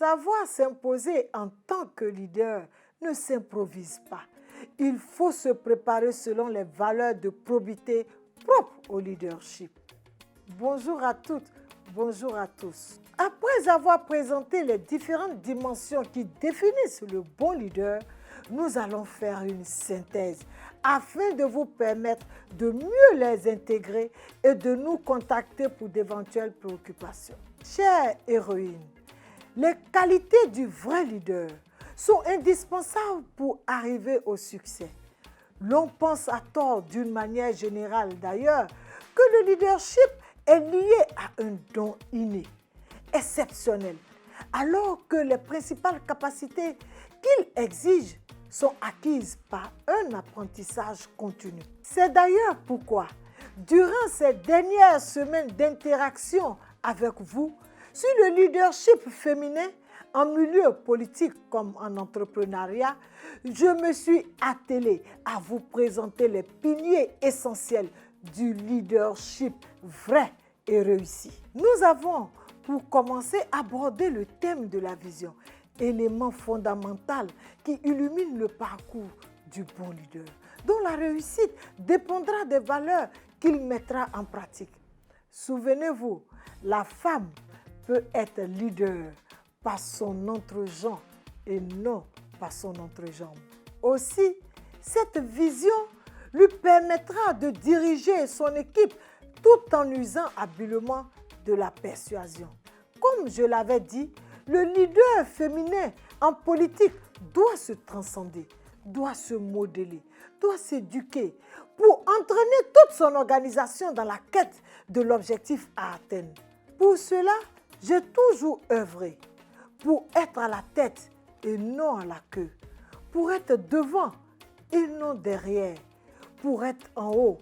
Savoir s'imposer en tant que leader ne s'improvise pas. Il faut se préparer selon les valeurs de probité propres au leadership. Bonjour à toutes, bonjour à tous. Après avoir présenté les différentes dimensions qui définissent le bon leader, nous allons faire une synthèse afin de vous permettre de mieux les intégrer et de nous contacter pour d'éventuelles préoccupations. Chère héroïne, les qualités du vrai leader sont indispensables pour arriver au succès. L'on pense à tort d'une manière générale d'ailleurs que le leadership est lié à un don inné, exceptionnel, alors que les principales capacités qu'il exige sont acquises par un apprentissage continu. C'est d'ailleurs pourquoi, durant ces dernières semaines d'interaction avec vous, sur le leadership féminin, en milieu politique comme en entrepreneuriat, je me suis attelée à vous présenter les piliers essentiels du leadership vrai et réussi. Nous avons, pour commencer, abordé le thème de la vision, élément fondamental qui illumine le parcours du bon leader, dont la réussite dépendra des valeurs qu'il mettra en pratique. Souvenez-vous, la femme peut être leader par son entre-gens et non par son entrejambe. Aussi, cette vision lui permettra de diriger son équipe tout en usant habilement de la persuasion. Comme je l'avais dit, le leader féminin en politique doit se transcender, doit se modeler, doit s'éduquer pour entraîner toute son organisation dans la quête de l'objectif à atteindre. Pour cela, j'ai toujours œuvré pour être à la tête et non à la queue, pour être devant et non derrière, pour être en haut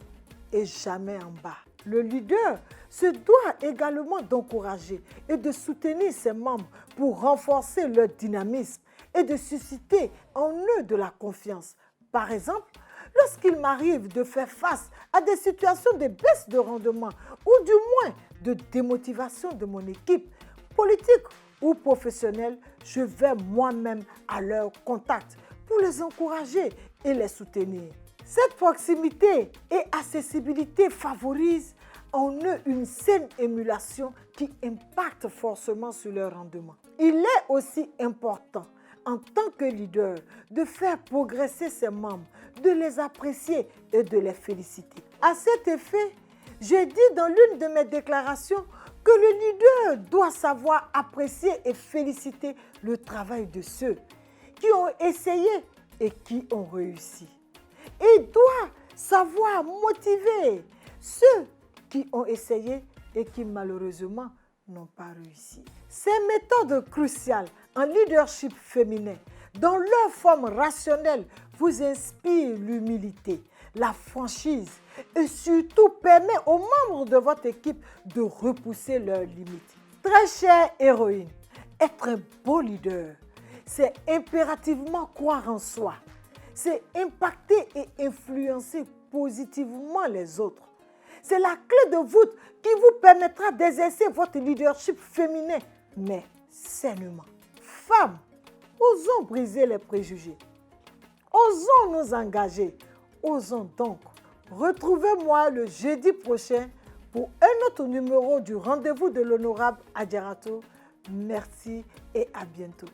et jamais en bas. Le leader se doit également d'encourager et de soutenir ses membres pour renforcer leur dynamisme et de susciter en eux de la confiance. Par exemple, lorsqu'il m'arrive de faire face à des situations de baisse de rendement ou du moins de démotivation de mon équipe, politique ou professionnelle, je vais moi-même à leur contact pour les encourager et les soutenir. Cette proximité et accessibilité favorisent en eux une saine émulation qui impacte forcément sur leur rendement. Il est aussi important, en tant que leader, de faire progresser ses membres, de les apprécier et de les féliciter. À cet effet, j'ai dit dans l'une de mes déclarations que le leader doit savoir apprécier et féliciter le travail de ceux qui ont essayé et qui ont réussi. Et doit savoir motiver ceux qui ont essayé et qui malheureusement n'ont pas réussi. Ces méthodes cruciales en leadership féminin, dans leur forme rationnelle, vous inspirent l'humilité, la franchise et surtout permet aux membres de votre équipe de repousser leurs limites. Très chère héroïne, être un bon leader, c'est impérativement croire en soi, c'est impacter et influencer positivement les autres. C'est la clé de voûte qui vous permettra d'exercer votre leadership féminin, mais sainement. Femmes, osons briser les préjugés. Osons nous engager. Osons donc. Retrouvez-moi le jeudi prochain pour un autre numéro du rendez-vous de l'honorable Adjaratou. Merci et à bientôt.